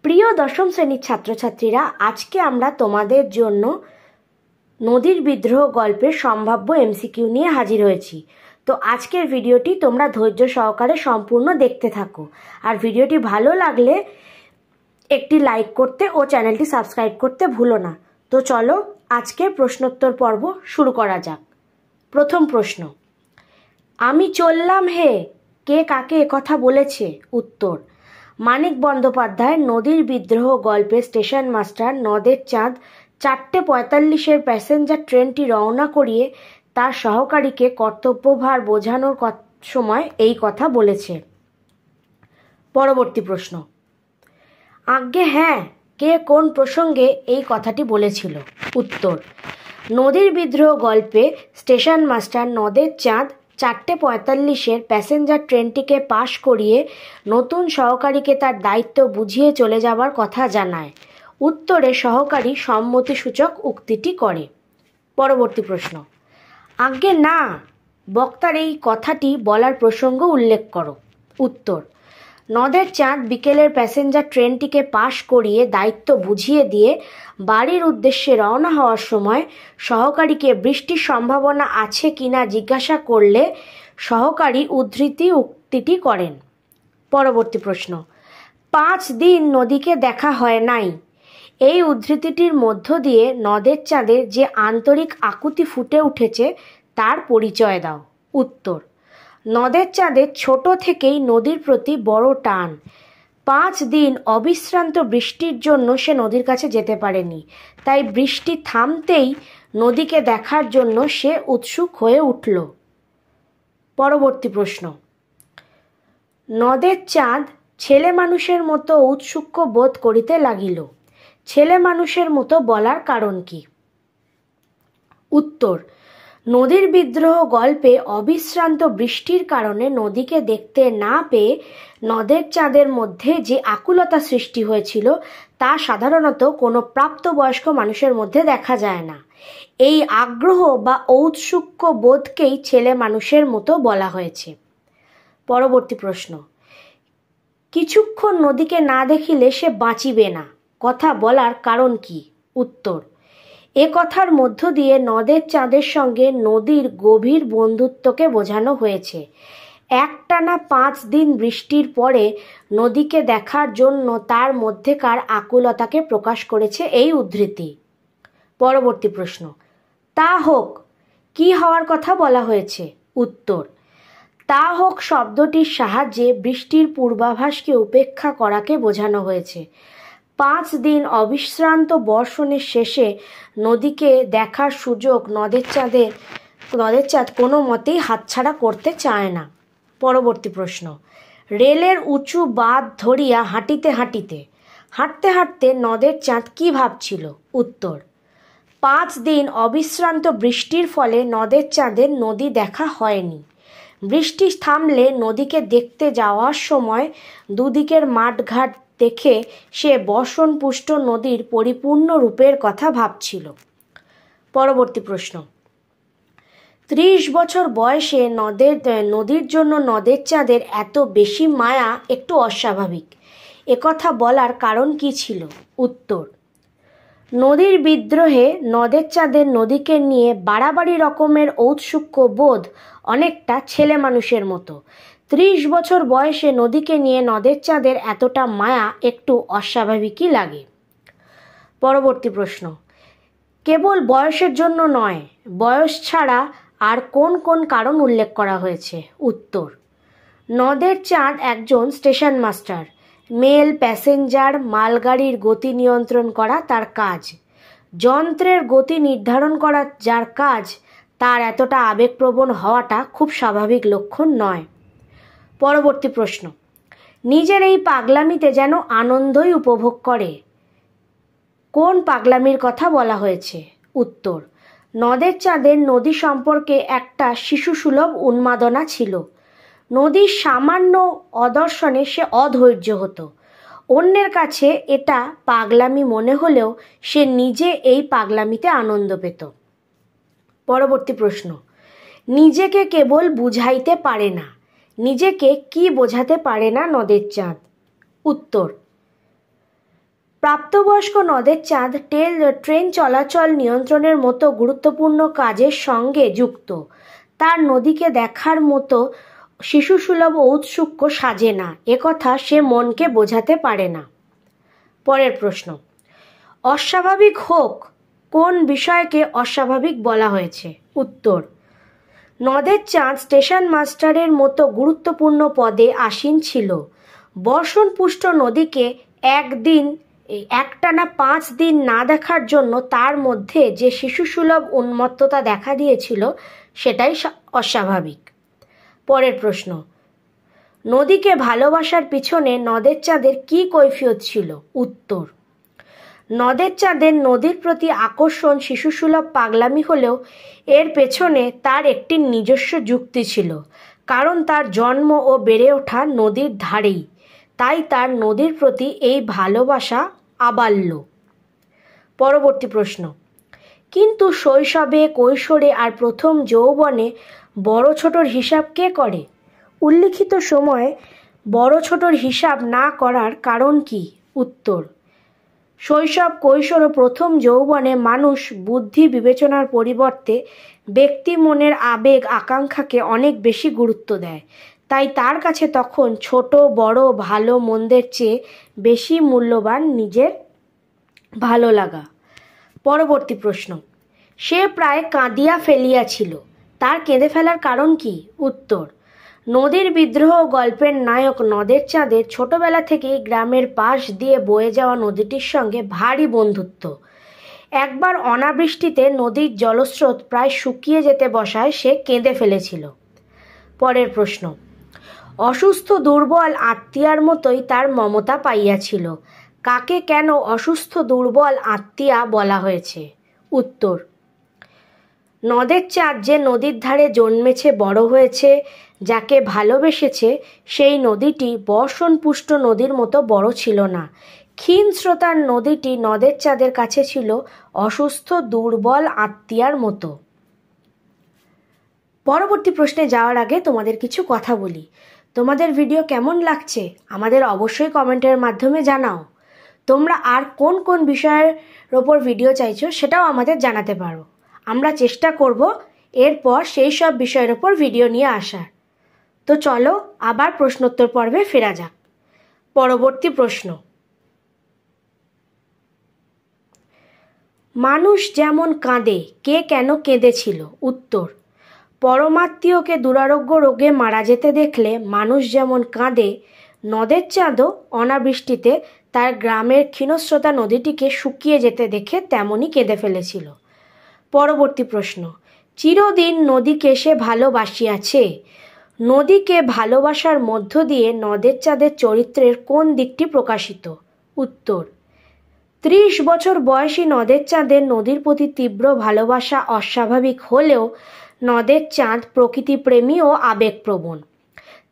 প্রিয় দশম শ্রেণীর ছাত্রছাত্রীরা, আজকে আমরা তোমাদের জন্য নদীর বিদ্রোহ গল্পের সম্ভাব্য এমসিকিউ নিয়ে হাজির হয়েছি। তো আজকের ভিডিওটি তোমরা ধৈর্য সহকারে সম্পূর্ণ দেখতে থাকো। আর ভিডিওটি ভালো লাগলে একটি লাইক করতে ও চ্যানেলটি সাবস্ক্রাইব করতে ভুলো না। তো চলো আজকের প্রশ্নোত্তর পর্ব শুরু করা যাক। প্রথম প্রশ্ন, আমি চললাম হে, কে কাকে একথা বলেছে? উত্তর, মানিক বন্দ্যোপাধ্যায় নদীর বিদ্রোহ গল্পে স্টেশন মাস্টার নদের চাঁদ 4:45 প্যাসেঞ্জার ট্রেনটি রওনা করিয়ে তার সহকারীকে কর্তব্যভার বোঝানোর সময় এই কথা বলেছে। পরবর্তী প্রশ্ন, আজ্ঞে হ্যাঁ, কে কোন প্রসঙ্গে এই কথাটি বলেছিল? উত্তর, নদীর বিদ্রোহ গল্পে স্টেশন মাস্টার নদের চাঁদ 4:45 প্যাসেঞ্জার ট্রেনটিকে পাশ করিয়ে নতুন সহকারীকে তার দায়িত্ব বুঝিয়ে চলে যাবার কথা জানায়। উত্তরে সহকারী সম্মতিসূচক উক্তিটি করে। পরবর্তী প্রশ্ন, আজ্ঞে না, বক্তার এই কথাটি বলার প্রসঙ্গ উল্লেখ করো। উত্তর, নদের চাঁদ বিকেলের প্যাসেঞ্জার ট্রেনটিকে পাশ করিয়ে দায়িত্ব বুঝিয়ে দিয়ে বাড়ির উদ্দেশ্যে রওনা হওয়ার সময় সহকারীকে বৃষ্টির সম্ভাবনা আছে কিনা জিজ্ঞাসা করলে সহকারী উক্তিটি করেন। পরবর্তী প্রশ্ন, 5 দিন নদীকে দেখা হয় নাই, এই উদ্ধৃতিটির মধ্য দিয়ে নদের চাঁদের যে আন্তরিক আকুতি ফুটে উঠেছে তার পরিচয় দাও। উত্তর, নদের চাঁদের ছোট থেকেই নদীর প্রতি বড় টান। 5 দিন অবিশ্রান্ত বৃষ্টির জন্য সে নদীর কাছে যেতে পারেনি, তাই বৃষ্টি থামতেই নদীকে দেখার জন্য সে উৎসুক হয়ে উঠল। পরবর্তী প্রশ্ন, নদের চাঁদ ছেলে মানুষের মতো ঔৎসুক্য বোধ করিতে লাগিল, ছেলে মানুষের মতো বলার কারণ কি? উত্তর, নদীর বিদ্রোহ গল্পে অবিশ্রান্ত বৃষ্টির কারণে নদীকে দেখতে না পেয়ে নদের চাঁদের মধ্যে যে আকুলতা সৃষ্টি হয়েছিল তা সাধারণত কোনো প্রাপ্তবয়স্ক মানুষের মধ্যে দেখা যায় না। এই আগ্রহ বা ঔৎসুক্য বোধকেই ছেলে মানুষের মতো বলা হয়েছে। পরবর্তী প্রশ্ন, কিছুক্ষণ নদীকে না দেখিলে সে বাঁচিবে না, কথা বলার কারণ কি? উত্তর, এ কথার মধ্য দিয়ে নদের চাঁদের সঙ্গে নদীর গভীর বন্ধুত্বকে বোঝানো হয়েছে। একটানা 5 দিন বৃষ্টির পরে নদীকে দেখার জন্য তার মধ্যেকার আকুলতাকে প্রকাশ করেছে এই উদ্ধৃতি। পরবর্তী প্রশ্ন, তা হোক, কি হওয়ার কথা বলা হয়েছে? উত্তর, তা হোক শব্দটির সাহায্যে বৃষ্টির পূর্বাভাসকে উপেক্ষা করাকে বোঝানো হয়েছে। 5 দিন অবিশ্রান্ত বর্ষণের শেষে নদীকে দেখার সুযোগ নদের চাঁদ কোনো মতেই হাতছাড়া করতে চায় না। পরবর্তী প্রশ্ন, রেলের উঁচু বাঁধ ধরিয়া হাঁটিতে হাঁটতে নদের চাঁদ কি ভাবছিল? উত্তর, 5 দিন অবিশ্রান্ত বৃষ্টির ফলে নদের চাঁদের নদী দেখা হয়নি। বৃষ্টি থামলে নদীকে দেখতে যাওয়ার সময় দুদিকের মাঠঘাট দেখে সে বর্ষণপুষ্ট নদীর পরিপূর্ণ রূপের কথা ভাবছিল। পরবর্তী প্রশ্ন, 30 বছর বয়সে নদীর জন্য নদের চাঁদের এত বেশি মায়া একটু অস্বাভাবিক, একথা বলার কারণ কি ছিল? উত্তর, নদীর বিদ্রোহে নদের চাঁদের নদীকে নিয়ে বাড়াবাড়ি রকমের ঔৎসুক্য বোধ অনেকটা ছেলে মানুষের মতো। 30 বছর বয়সে নদীকে নিয়ে নদের চাঁদের এতটা মায়া একটু অস্বাভাবিকই লাগে। পরবর্তী প্রশ্ন, কেবল বয়সের জন্য নয়, বয়স ছাড়া আর কোন কোন কারণ উল্লেখ করা হয়েছে? উত্তর, নদের চাঁদ একজন স্টেশন মাস্টার, মেল প্যাসেঞ্জার মালগাড়ির গতি নিয়ন্ত্রণ করা তার কাজ। যন্ত্রের গতি নির্ধারণ করা যার কাজ, তার এতটা আবেগপ্রবণ হওয়াটা খুব স্বাভাবিক লক্ষণ নয়। পরবর্তী প্রশ্ন, নিজের এই পাগলামিতে যেন আনন্দই উপভোগ করে, কোন পাগলামির কথা বলা হয়েছে? উত্তর, নদের চাঁদের নদী সম্পর্কে একটা শিশুসুলভ উন্মাদনা ছিল। নদীর সামান্য অদর্শনে সে অধৈর্য হতো। অন্যের কাছে এটা পাগলামি মনে হলেও সে নিজে এই পাগলামিতে আনন্দ পেত। পরবর্তী প্রশ্ন, নিজেকে কেবল বুঝাইতে পারে না, নিজেকে কি বোঝাতে পারে না নদের চাঁদ? উত্তর, প্রাপ্তবয়স্ক নদের চাঁদ ট্রেন চলাচল নিয়ন্ত্রণের মতো গুরুত্বপূর্ণ কাজের সঙ্গে যুক্ত। তার নদীকে দেখার মতো শিশুসুলভ ঔৎসুক্য সাজে না, একথা সে মনকে বোঝাতে পারে না। পরের প্রশ্ন, অস্বাভাবিক হোক কোন বিষয়কে অস্বাভাবিক বলা হয়েছে? উত্তর, নদের চাঁদ স্টেশন মাস্টারের মতো গুরুত্বপূর্ণ পদে আসীন ছিল। বর্ষণপুষ্ট নদীকে একটানা 5 দিন না দেখার জন্য তার মধ্যে যে শিশুসুলভ উন্মত্ততা দেখা দিয়েছিল সেটাই অস্বাভাবিক। পরের প্রশ্ন, নদীকে ভালোবাসার পিছনে নদের চাঁদের কি কৈফিয়ত ছিল? উত্তর, নদের চাঁদের নদীর প্রতি আকর্ষণ শিশুসুলভ পাগলামি হলেও এর পেছনে তার একটি নিজস্ব যুক্তি ছিল, কারণ তার জন্ম ও বেড়ে ওঠা নদীর ধারেই, তাই তার নদীর প্রতি এই ভালোবাসা আবাল্য। পরবর্তী প্রশ্ন, কিন্তু শৈশবে, কৈশোরে আর প্রথম যৌবনে বড় ছোটর হিসাব কে করে? উল্লিখিত সময়ে বড় ছোটর হিসাব না করার কারণ কি? উত্তর, শৈশব, কৈশোর ও প্রথম যৌবনে মানুষ বুদ্ধি বিবেচনার পরিবর্তে ব্যক্তি মনের আবেগ আকাঙ্ক্ষাকে অনেক বেশি গুরুত্ব দেয়, তাই তার কাছে তখন ছোট বড় ভালো মন্দের চেয়ে বেশি মূল্যবান নিজের ভালো লাগা। পরবর্তী প্রশ্ন, সে প্রায় কাঁদিয়া ফেলিয়াছিল, তার কেঁদে ফেলার কারণ কি? উত্তর, নদীর বিদ্রোহ গল্পের নায়ক নদের চাঁদের ছোটবেলা থেকেই গ্রামের পাশ দিয়ে বয়ে যাওয়া নদীটির সঙ্গে ভারী বন্ধুত্ব। একবার অনাবৃষ্টিতে নদীর জলস্রোত প্রায় শুকিয়ে যেতে বসায় সে কেঁদে ফেলেছিল। পরের প্রশ্ন, অসুস্থ দুর্বল আত্মীয়ার মতোই তার মমতা পাইয়াছিল, কাকে কেন অসুস্থ দুর্বল আত্মীয়া বলা হয়েছে? উত্তর, নদের চাঁদ যে নদীর ধারে জন্মেছে বড় হয়েছে, যাকে ভালোবেসেছে, সেই নদীটি বর্ষণপুষ্ট নদীর মতো বড় ছিল না। ক্ষীণ স্রোতার নদীটি নদের চাঁদের কাছে ছিল অসুস্থ দুর্বল আত্মীয়ার মতো। পরবর্তী প্রশ্নে যাওয়ার আগে তোমাদের কিছু কথা বলি। তোমাদের ভিডিও কেমন লাগছে আমাদের অবশ্যই কমেন্টের মাধ্যমে জানাও। তোমরা আর কোন কোন বিষয়ের ওপর ভিডিও চাইছো সেটাও আমাদের জানাতে পারো। আমরা চেষ্টা করব এরপর সেই সব বিষয়ের ওপর ভিডিও নিয়ে আসার। তো চলো আবার প্রশ্নোত্তর পর্বে ফেরা যাক। পরবর্তী প্রশ্ন, মানুষ যেমন কাঁদে, কে কেন কেঁদেছিল? উত্তর, পরমাত্মীয়কে দুরারোগ্য রোগে মারা যেতে দেখলে মানুষ যেমন কাঁদে, নদের চাঁদও অনাবৃষ্টিতে তার গ্রামের ক্ষীণস্রোতা নদীটিকে শুকিয়ে যেতে দেখে তেমনই কেঁদে ফেলেছিল। পরবর্তী প্রশ্ন, চিরদিন নদীকে সে ভালোবাসিয়াছে, নদীকে ভালোবাসার মধ্য দিয়ে নদের চাঁদের চরিত্রের কোন দিকটি প্রকাশিত? উত্তর, 30 বছর বয়সী নদের চাঁদের নদীর প্রতি তীব্র ভালোবাসা অস্বাভাবিক হলেও নদের চাঁদ প্রকৃতিপ্রেমী ও আবেগপ্রবণ,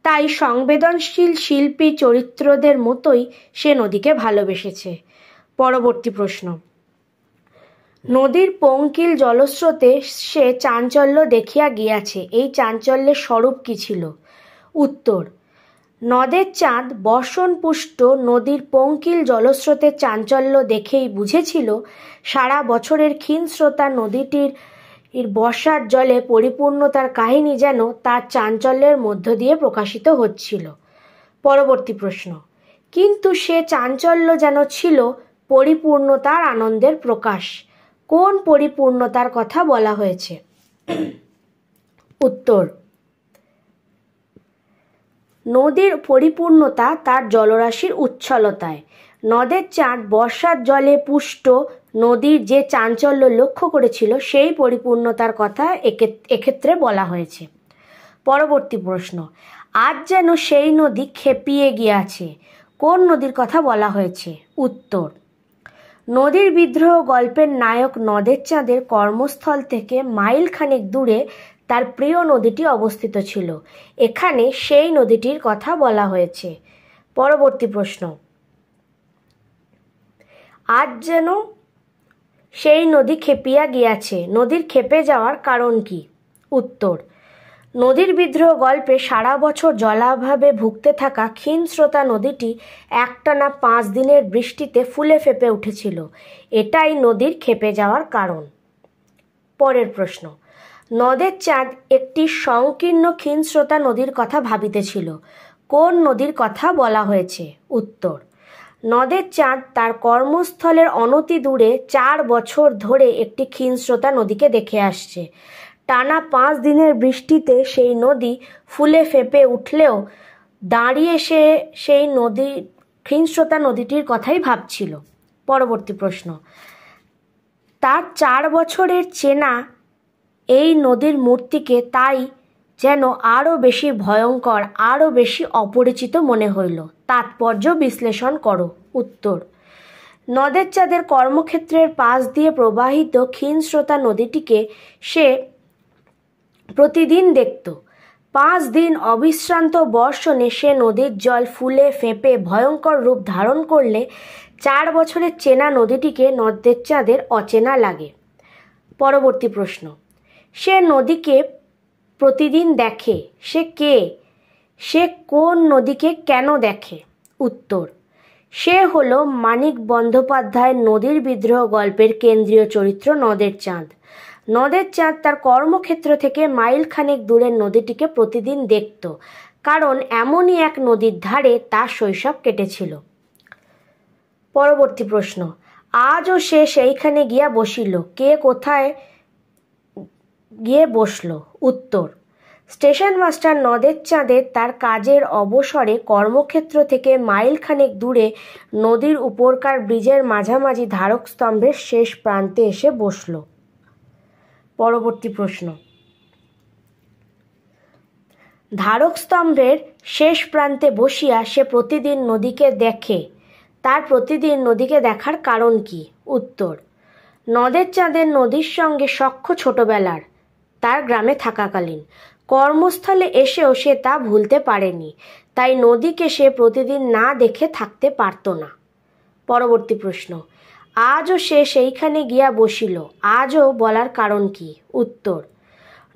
তাই সংবেদনশীল শিল্পী চরিত্রদের মতোই সে নদীকে ভালোবেসেছে। পরবর্তী প্রশ্ন, নদীর পঙ্কিল জলস্রোতে সে চাঞ্চল্য দেখিয়া গিয়াছে, এই চাঞ্চল্যের স্বরূপ কি ছিল? উত্তর, নদের চাঁদ বর্ষণপুষ্ট নদীর পঙ্কিল জলস্রোতের চাঞ্চল্য দেখেই বুঝেছিল সারা বছরের ক্ষীণস্রোতা নদীটির বর্ষার জলে পরিপূর্ণতার কাহিনী যেন তার চাঞ্চল্যের মধ্য দিয়ে প্রকাশিত হচ্ছিল। পরবর্তী প্রশ্ন, কিন্তু সে চাঞ্চল্য যেন ছিল পরিপূর্ণতার আনন্দের প্রকাশ, কোন পরিপূর্ণতার কথা বলা হয়েছে? উত্তর, নদীর পরিপূর্ণতা তার জলরাশির উচ্ছলতায়। নদের চাঁদ বর্ষার জলে পুষ্ট নদীর যে চাঞ্চল্য লক্ষ্য করেছিল সেই পরিপূর্ণতার কথা এক্ষেত্রে বলা হয়েছে। পরবর্তী প্রশ্ন, আজ যেন সেই নদী খেপিয়ে গিয়াছে, কোন নদীর কথা বলা হয়েছে? উত্তর, নদীর বিদ্রোহ গল্পের নায়ক নদের চাঁদের কর্মস্থল থেকে মাইল খানেক দূরে তার প্রিয় নদীটি অবস্থিত ছিল, এখানে সেই নদীটির কথা বলা হয়েছে। পরবর্তী প্রশ্ন, আজ যেন সেই নদী খেপিয়া গিয়াছে, নদীর খেপে যাওয়ার কারণ কি? উত্তর, নদীর বিদ্রোহ গল্পে সারা বছর জলাভাবে ভুগতে থাকা ক্ষীণস্রোতা নদীটি একটানা 5 দিনের বৃষ্টিতে ফুলে ফেঁপে উঠেছিল। এটাই নদীর ক্ষেপে যাওয়ার কারণ। পরের প্রশ্ন, নদের চাঁদ একটি সংকীর্ণ ক্ষীণস্রোতা নদীর কথা ভাবিতেছিল। কোন নদীর কথা বলা হয়েছে? উত্তর, নদের চাঁদ তার কর্মস্থলের অনতি দূরে 4 বছর ধরে একটি ক্ষীণস্রোতা নদীকে দেখে আসছে। টানা 5 দিনের বৃষ্টিতে সেই নদী ফুলে ফেঁপে উঠলেও দাঁড়িয়ে সে সেই ক্ষীণস্রোতা নদীটির কথাই ভাবছিল। পরবর্তী প্রশ্ন, তার 4 বছরের চেনা এই নদীর মূর্তিকে তাই যেন আরও বেশি ভয়ঙ্কর, আরও বেশি অপরিচিত মনে হইল। তাৎপর্য বিশ্লেষণ করো। উত্তর, নদের চাঁদের কর্মক্ষেত্রের পাশ দিয়ে প্রবাহিত ক্ষীণস্রোতা নদীটিকে সে প্রতিদিন দেখত। 5 দিন অবিশ্রান্ত বর্ষণে সে নদীর জল ফুলে ফেঁপে ভয়ঙ্কর রূপ ধারণ করলে 4 বছরের চেনা নদীটিকে নদের চাঁদের অচেনা লাগে। পরবর্তী প্রশ্ন, সে নদীকে প্রতিদিন দেখে, সে কে? সে কোন নদীকে কেন দেখে? উত্তর, সে হলো মানিক বন্দ্যোপাধ্যায়ের নদীর বিদ্রোহ গল্পের কেন্দ্রীয় চরিত্র নদের চাঁদ। নদের চাঁদ তার কর্মক্ষেত্র থেকে মাইলখানেক দূরের নদীটিকে প্রতিদিন দেখত, কারণ এমনই এক নদীর ধারে তার শৈশব কেটেছিল। পরবর্তী প্রশ্ন, আজও সে সেইখানে গিয়া বসিল। কে কোথায় গিয়ে বসল? উত্তর, স্টেশন মাস্টার নদের চাঁদের তার কাজের অবসরে কর্মক্ষেত্র থেকে মাইলখানেক দূরে নদীর উপরকার ব্রিজের মাঝামাঝি ধারক স্তম্ভের শেষ প্রান্তে এসে বসল। পরবর্তী প্রশ্ন, ধারক স্তম্ভের শেষ প্রান্তে বসিয়া সে প্রতিদিন নদীকে দেখে। তার প্রতিদিন নদীকে দেখার কারণ কি? উত্তর, নদের চাঁদের নদীর সঙ্গে সখ্য ছোটবেলার, তার গ্রামে থাকাকালীন। কর্মস্থলে এসেও সে তা ভুলতে পারেনি, তাই নদীকে সে প্রতিদিন না দেখে থাকতে পারত না। পরবর্তী প্রশ্ন, আজও সে সেইখানে গিয়া বসিল। আজও বলার কারণ কি? উত্তর,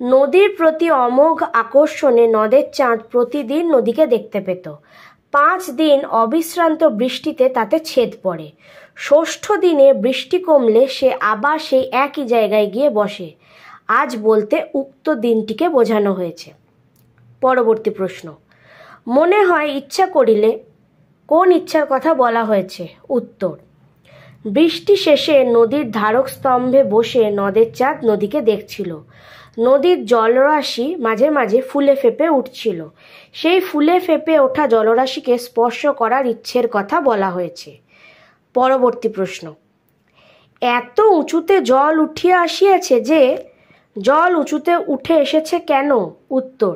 নদীর প্রতি অমোঘ আকর্ষণে নদের চাঁদ প্রতিদিন নদীকে দেখতে পেত। 5 দিন অবিশ্রান্ত বৃষ্টিতে তাতে ছেদ পড়ে। 6ষ্ঠ দিনে বৃষ্টি কমলে সে আবার সেই একই জায়গায় গিয়ে বসে। আজ বলতে উক্ত দিনটিকে বোঝানো হয়েছে। পরবর্তী প্রশ্ন, মনে হয় ইচ্ছা করিলে। কোন ইচ্ছার কথা বলা হয়েছে? উত্তর, বৃষ্টি শেষে নদীর ধারক স্তম্ভে বসে নদের চাঁদ নদীকে দেখছিল। নদীর জলরাশি মাঝে মাঝে ফুলে ফেঁপে উঠছিল। সেই ফুলে ফেঁপে ওঠা জলরাশিকে স্পর্শ করার ইচ্ছের কথা বলা হয়েছে। পরবর্তী প্রশ্ন, এত উঁচুতে জল উঠিয়া আসিয়াছে যে জল উঁচুতে উঠে এসেছে কেন? উত্তর,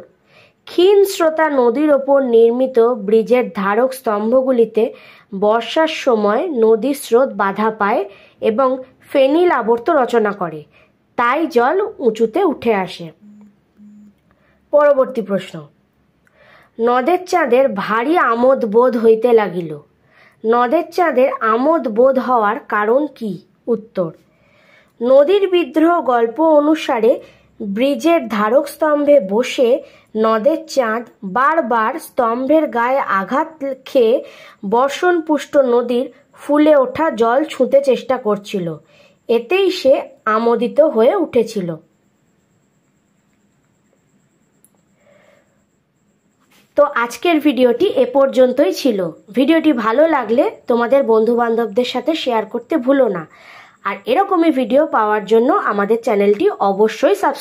ক্ষীণস্রোতা নদীর ওপর নির্মিত ব্রিজের ধারক স্তম্ভগুলিতে বর্ষার সময় নদীর স্রোত বাধা পায় এবং ফেনিল আবর্ত রচনা করে, তাই জল উঁচুতে উঠে আসে। পরবর্তী প্রশ্ন, নদের চাঁদের ভারী আমোদ বোধ হইতে লাগিল। নদের চাঁদের আমোদ বোধ হওয়ার কারণ কি? উত্তর, নদীর বিদ্রোহ গল্প অনুসারে ব্রিজের ধারক স্তম্ভে বসে নদের চাঁদ বারবার স্তম্ভের গায়ে আঘাত খেয়ে বর্ষণপুষ্ট নদীর ফুলে ওঠা জল ছুঁতে চেষ্টা করছিল। এতেই সে আমোদিত হয়ে উঠেছিল। তো আজকের ভিডিওটি এ পর্যন্তই ছিল। ভিডিওটি ভালো লাগলে তোমাদের বন্ধুবান্ধবদের সাথে শেয়ার করতে ভুলো না। আর এরকমই ভিডিও পাওয়ার জন্য আমাদের চ্যানেলটি অবশ্যই সাবস্ক্রাইব